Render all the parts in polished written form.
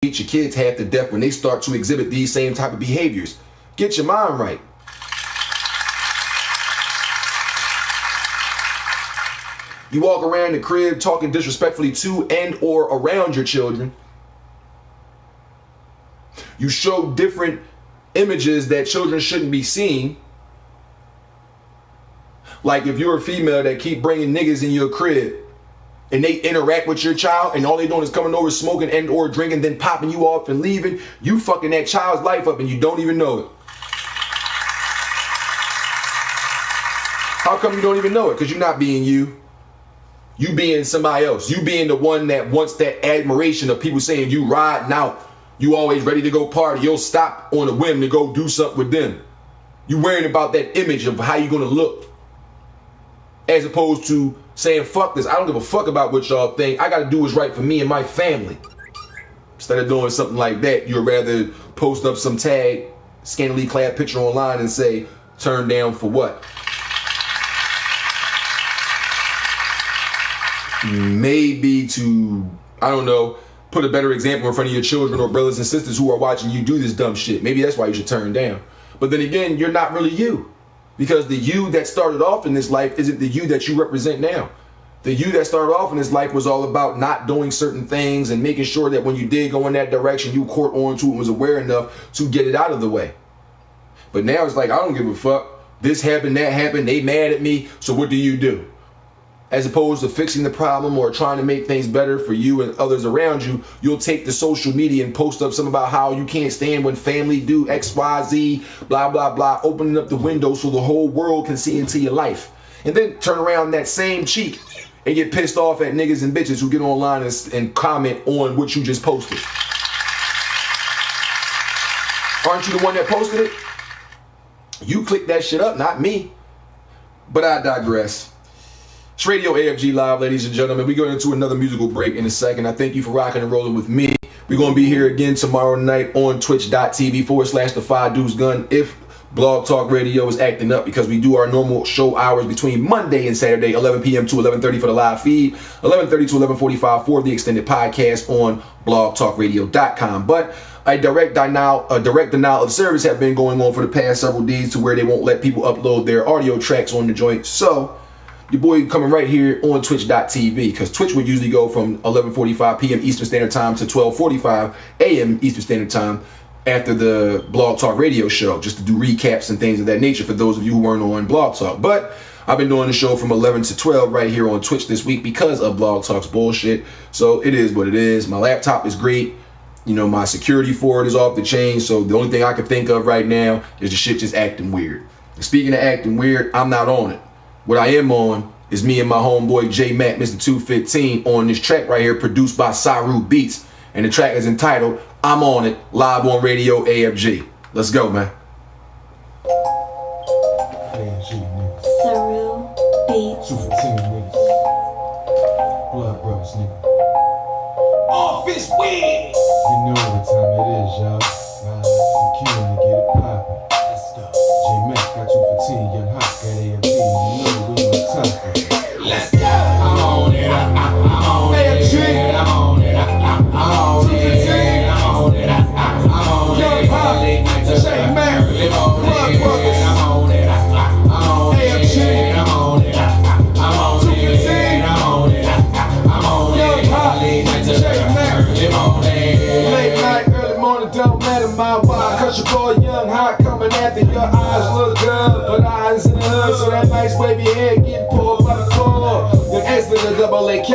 beat your kids half to death when they start to exhibit these same type of behaviors. Get your mind right. You walk around the crib talking disrespectfully to and or around your children. You show different images that children shouldn't be seeing. Like if you're a female that keep bringing niggas in your crib and they interact with your child and all they doing is coming over smoking and or drinking, then popping you off and leaving, you fucking that child's life up and you don't even know it. How come you don't even know it? Because you're not being you. You being somebody else. You being the one that wants that admiration of people saying you riding out. You always ready to go party. You'll stop on a whim to go do something with them. You worrying about that image of how you gonna look. As opposed to saying, fuck this. I don't give a fuck about what y'all think. I gotta do what's right for me and my family. Instead of doing something like that, you'd rather post up some tag, scantily clad picture online and say, turn down for what? Maybe to, I don't know, put a better example in front of your children or brothers and sisters who are watching you do this dumb shit. Maybe that's why you should turn down. But then again, you're not really you. Because the you that started off in this life isn't the you that you represent now. The you that started off in this life was all about not doing certain things and making sure that when you did go in that direction, you caught on to it and was aware enough to get it out of the way. But now it's like, I don't give a fuck. This happened, that happened, they mad at me, so what do? As opposed to fixing the problem or trying to make things better for you and others around you, you'll take the social media and post up something about how you can't stand when family do X, Y, Z, blah, blah, blah, opening up the window so the whole world can see into your life. And then turn around that same cheek and get pissed off at niggas and bitches who get online and comment on what you just posted. Aren't you the one that posted it? You clicked that shit up, not me. But I digress. It's Radio AFG Live, ladies and gentlemen. We're going into another musical break in a second. I thank you for rocking and rolling with me. We're going to be here again tomorrow night on twitch.tv/the5dudesgun if Blog Talk Radio is acting up, because we do our normal show hours between Monday and Saturday, 11 p.m. to 11:30 for the live feed, 11:30 to 11:45 for the extended podcast on blogtalkradio.com. But a direct denial of service have been going on for the past several days to where they won't let people upload their audio tracks on the joint. So your boy coming right here on twitch.tv, because Twitch would usually go from 11:45 p.m. Eastern Standard Time to 12:45 a.m. Eastern Standard Time after the Blog Talk Radio show, just to do recaps and things of that nature for those of you who weren't on Blog Talk. But I've been doing the show from 11 to 12 right here on Twitch this week because of Blog Talk's bullshit. So it is what it is. My laptop is great. You know, my security for it is off the chain. So the only thing I can think of right now is the shit just acting weird. And speaking of acting weird, I'm not on it. What I am on is me and my homeboy J Mac, Mr. 215, on this track right here produced by Saru Beats. And the track is entitled I'm On It, live on Radio AFG. Let's go, man. Saru Beats. 215 niggas. Blood brothers, nigga. Office wig. You know what time it is, y'all. You killing to get it poppin'. Let's go. J Mac got 215, young hot, got AFG. You know we on top. Let's go. I'm on it. I'm on it. AFG. I'm on it. I'm on it. I'm on it. I'm on it. Young hot, J Mac, blood brothers. I'm on it. I'm on it. AFG. I'm on it. I'm on it. 215. I'm on it. I'm on it. Young hot, J Mac. I'm on it. Late night, early morning, don't matter my why. Cause your boy young hot coming after your eyes look good, but eyes in the hood, so that nice wavy hair get pulled by the floor. Your S with a double AK, I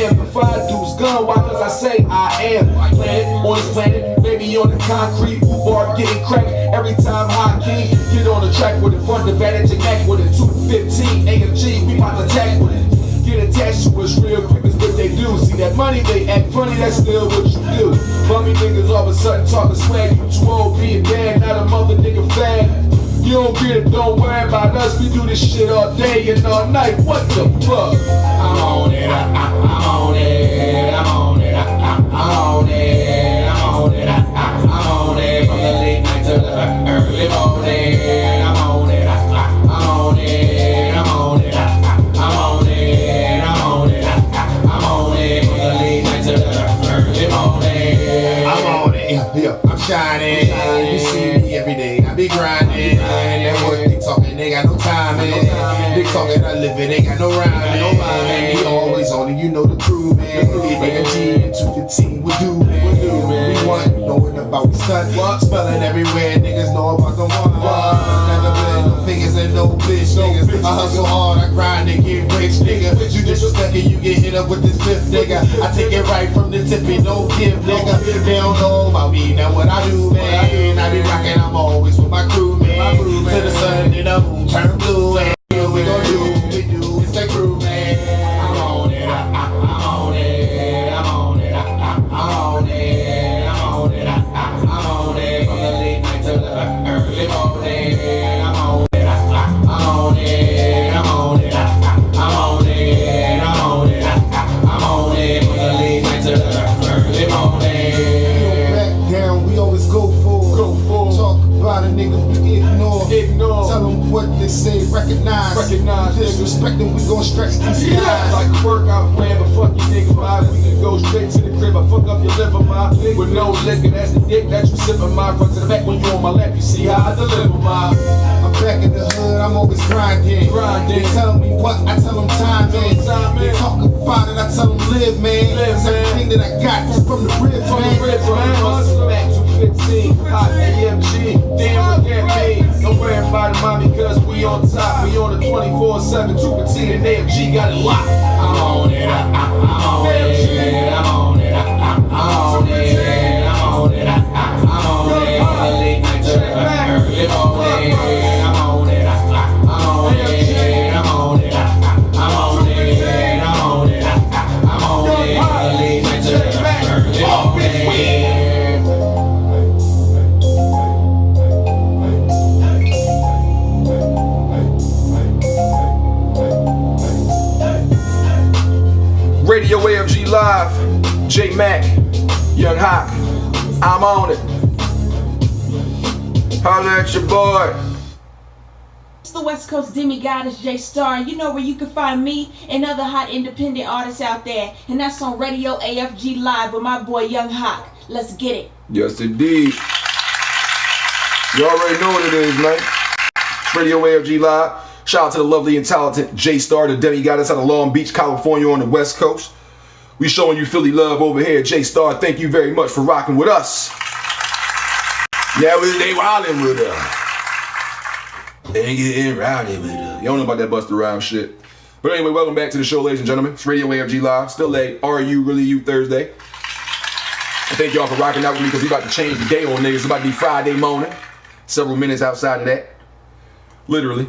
am the 5dudesgun. Why? Cause I say I am. Planet on this planet, baby on the concrete, bar getting cracked every time high key. Get on the track with it, front advantage and neck with it. 215 AFG, we bout to attack with it. Get attached to us real quick is what they do. See that money, they act funny, that's still what you do. Bummy niggas all of a sudden talking swag. You too old, being bad, not a mother nigga fag. You don't get it, don't worry about us. We do this shit all day and all night. What the fuck? I'm on it. I'm on it. I'm on it. I'm on it. I'm on it. I'm on it. From the late night to the early morning. I'm on it. I'm on it. I'm on it. I'm on it. I'm on it. I'm on it. From the late night to the early morning. I'm on it. Yeah, I'm shining. You see me every day. I be grinding. That work they talking, they got no timing. They talking, I live it, they got no rhyming. We always on it, you know the crew, man. AFG into the team, we do, man. We want knowing about the stunt. Spelling everywhere, niggas know about the one. Never been no fingers and no bitch, niggas. I hustle hard, I grind and get rich, nigga. You disrespecting, you get hit up with this flip, nigga. I take it right from the tip, and don't give, nigga. They don't know about me, now what I do, man. I be rocking, I'm always with my crew, man. To the sun and the moon turn blue, and we gon' do what we do. It's that crew, man. I'm on it, I'm on it, I'm on it, I'm on it, I'm on it, I'm on it. From the late night to the early morning, I'm on it, I'm on it, I'm on it, I'm on it, I'm on it, I'm on it. From the late night to the early morning. Back down, we always go for. Talk about a nigga, we ignore. Tell them what they say, recognize. Disrespect them, we gon' stretch these guys. Like a workout plan, but fuck you nigga, my. We can go straight to the crib, I fuck up your liver, my. With no liquor, that's the dick that you sippin', my. Front to the back when you on my lap, you see how I deliver, my. I'm back in the hood, I'm always grinding. They tell me what, I tell them time, man. They talk about it, I tell them live, man. Everything that I got is from the ribs, man. Hustle back to 15, hot AFG, damn look at me. Don't worry about it, mommy, cause we on top. We on the 24/7, 2 and AFG got it locked. I'm on it, I'm on it, I'm on it, I'm on it, I'm on it, I'm on it. From the late night to the early morning, I'm on it, I'm on it, I'm on it, I'm on it, I'm on it, I'm on it. From the late night to the early morning. Radio AFG Live, J Mac, Young Hawk, I'm on it. Holla at your boy. It's the West Coast Demi-Goddess J Star. You know where you can find me and other hot independent artists out there. And that's on Radio AFG Live with my boy Young Hawk. Let's get it. Yes, indeed. You already know what it is, man. Radio AFG Live. Shout out to the lovely and talented J Star, the Demi-Goddess out of Long Beach, California on the West Coast. We showing you Philly love over here. J Star, thank you very much for rocking with us. Yeah, they wildin' with us. They ain't getting rowdy with us. You don't know about that Busta Rhymes shit. But anyway, welcome back to the show, ladies and gentlemen. It's Radio AFG Live. Still a Are You Really You Thursday. I thank y'all for rocking out with me because we about to change the day on niggas. It's about to be Friday morning. Several minutes outside of that. Literally.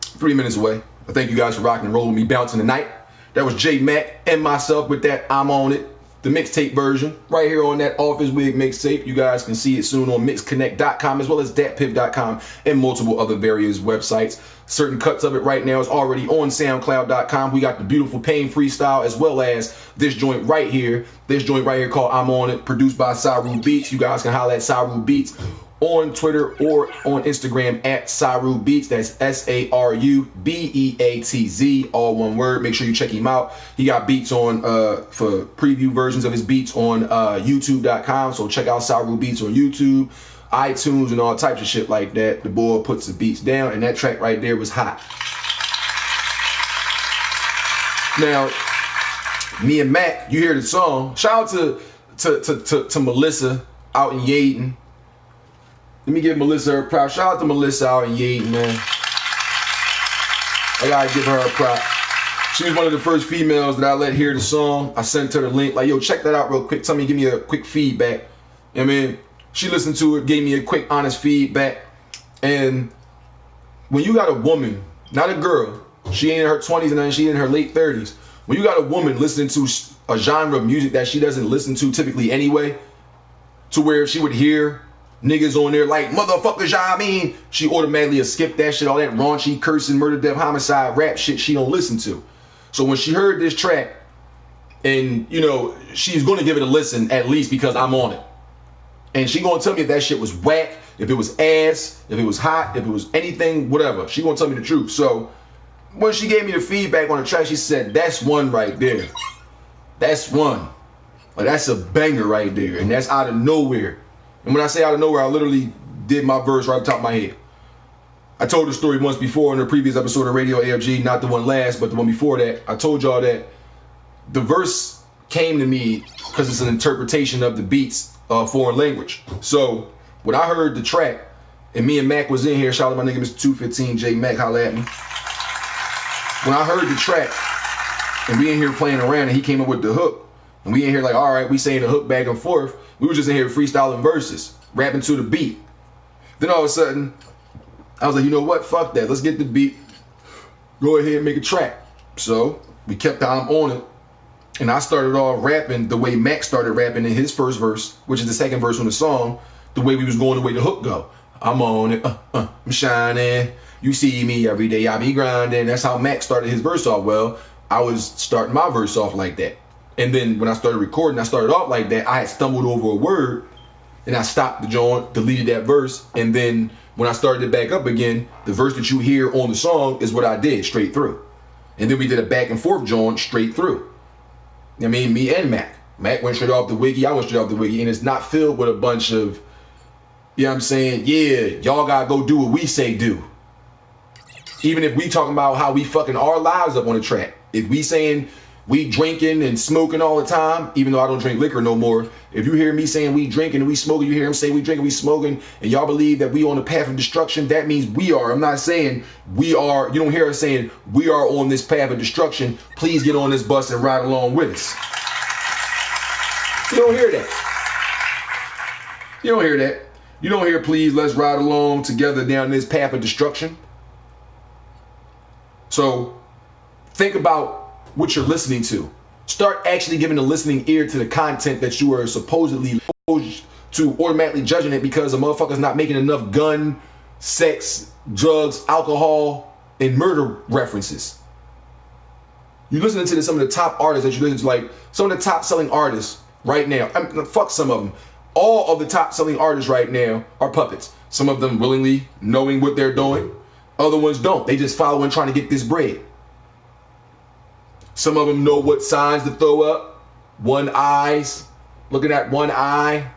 3 minutes away. I thank you guys for rocking and rolling with me, bouncing tonight. That was J Mac and myself with that I'm On It, the mixtape version, right here on that Office Wig mixtape. You guys can see it soon on mixconnect.com as well as datpiff.com and multiple other various websites. Certain cuts of it right now is already on soundcloud.com. We got the beautiful Pain freestyle as well as this joint right here. This joint right here called I'm On It, produced by Saru Beats. You guys can holler at Saru Beats on Twitter or on Instagram at Saru Beats. That's SARUBEATZ, all one word. Make sure you check him out. He got beats on for preview versions of his beats on YouTube.com. So check out Saru Beats on YouTube, iTunes, and all types of shit like that. The boy puts the beats down, and that track right there was hot. Now, me and Mac, you hear the song. Shout out to Melissa out in Yaden. Let me give Melissa her props. Shout out to Melissa out in Yaden, man. I gotta give her a prop. She was one of the first females that I let hear the song. I sent her the link. Like, yo, check that out real quick. Tell me, give me a quick feedback. I mean, she listened to it, gave me a quick, honest feedback. And when you got a woman, not a girl, she ain't in her 20s and then she in her late 30s. When you got a woman listening to a genre of music that she doesn't listen to typically anyway, to where she would hear niggas on there like, motherfuckers, I mean, she automatically skip that shit, all that raunchy, cursing, murder, death, homicide, rap shit she don't listen to. So when she heard this track, and, you know, she's going to give it a listen at least because I'm on it. And she going to tell me if that shit was whack, if it was ass, if it was hot, if it was anything, whatever. She going to tell me the truth. So when she gave me the feedback on the track, she said, that's one right there. That's one. Like, that's a banger right there, and that's out of nowhere. And when I say out of nowhere, I literally did my verse right off the top of my head. I told the story once before in a previous episode of Radio AFG, not the one last, but the one before that. I told y'all that the verse came to me because it's an interpretation of the beats of foreign language. So when I heard the track, and me and Mac was in here, shout out my nigga Mr. 215 J Mac, holla at me. When I heard the track, and we in here playing around, and he came up with the hook, and we in here like, all right, we saying the hook back and forth. We were just in here freestyling verses, rapping to the beat. Then all of a sudden, I was like, you know what? Fuck that. Let's get the beat. Go ahead and make a track. So we kept time on it. And I started off rapping the way Mac started rapping in his first verse, which is the second verse on the song, the way we was going, the way the hook go. I'm on it, I'm shining. You see me every day, I be grinding. That's how Mac started his verse off. Well, I was starting my verse off like that. And then when I started recording, I started off like that. I had stumbled over a word, and I stopped the joint, deleted that verse, and then when I started it back up again, the verse that you hear on the song is what I did straight through. And then we did a back and forth joint straight through. I mean, me and Mac. Mac went straight off the wiki, I went straight off the wiki, and it's not filled with a bunch of, you know what I'm saying, yeah, y'all gotta go do what we say do. Even if we talking about how we fucking our lives up on the track. If we saying we drinking and smoking all the time, even though I don't drink liquor no more, if you hear me saying we drinking and we smoking, you hear him say we drinking, we smoking, and y'all believe that we on the path of destruction, that means we are. I'm not saying we are. You don't hear us saying we are on this path of destruction. Please get on this bus and ride along with us. You don't hear that. You don't hear that. You don't hear, please, let's ride along together down this path of destruction. So think about what you're listening to. Start actually giving a listening ear to the content that you are supposedly to automatically judging it because a motherfucker's not making enough gun, sex, drugs, alcohol, and murder references. You listening to some of the top artists that you listen to, like some of the top selling artists right now. I mean, fuck some of them. All of the top selling artists right now are puppets. Some of them willingly knowing what they're doing. Other ones don't. They just following trying to get this bread. Some of them know what signs to throw up. One eyes, looking at one eye,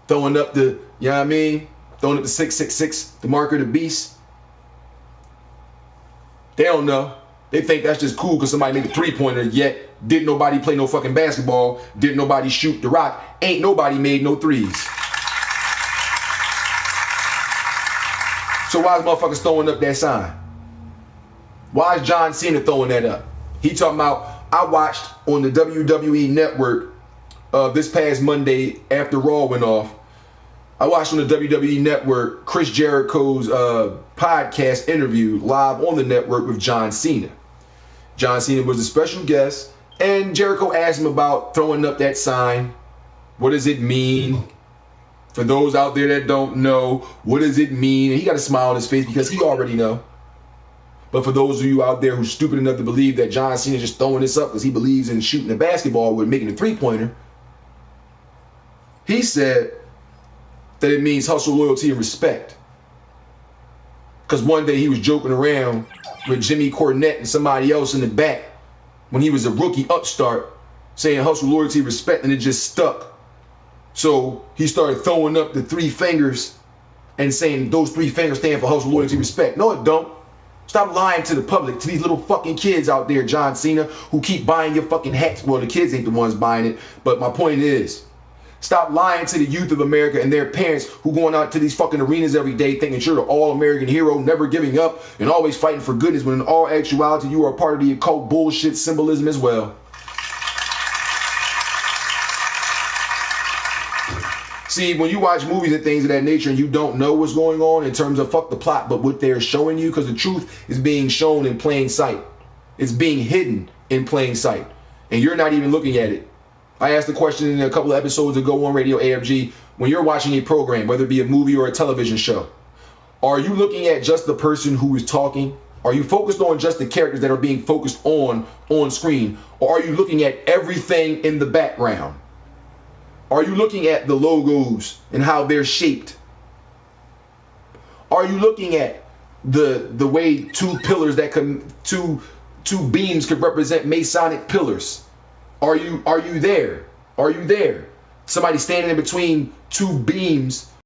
throwing up the, you know what I mean? Throwing up the 666, the marker of the beast. They don't know. They think that's just cool because somebody made a three-pointer, yet didn't nobody play no fucking basketball, didn't nobody shoot the rock, ain't nobody made no threes. So why is motherfuckers throwing up that sign? Why is John Cena throwing that up? He talking about, I watched on the WWE network this past Monday after Raw went off. I watched on the WWE network Chris Jericho's podcast interview live on the network with John Cena. John Cena was a special guest, and Jericho asked him about throwing up that sign. What does it mean? For those out there that don't know, what does it mean? And he got a smile on his face because he already know. But for those of you out there who's stupid enough to believe that John Cena is just throwing this up because he believes in shooting a basketball with making a three-pointer, he said that it means hustle, loyalty, and respect. Because one day he was joking around with Jimmy Cornette and somebody else in the back when he was a rookie upstart saying hustle, loyalty, respect, and it just stuck. So he started throwing up the three fingers and saying those three fingers stand for hustle, loyalty, respect. No, it don't. Stop lying to the public, to these little fucking kids out there, John Cena, who keep buying your fucking hats. Well, the kids ain't the ones buying it, but my point is, stop lying to the youth of America and their parents who going out to these fucking arenas every day thinking you're the all-American hero, never giving up and always fighting for goodness, when in all actuality you are a part of the occult bullshit symbolism as well. See, when you watch movies and things of that nature and you don't know what's going on in terms of fuck the plot, but what they're showing you, because the truth is being shown in plain sight. It's being hidden in plain sight. And you're not even looking at it. I asked the question in a couple of episodes ago on Radio AFG, when you're watching a program, whether it be a movie or a television show, are you looking at just the person who is talking? Are you focused on just the characters that are being focused on screen? Or are you looking at everything in the background? Are you looking at the logos and how they're shaped? Are you looking at the way two pillars that can two beams could represent Masonic pillars? Are you there? Are you there? Somebody standing in between two beams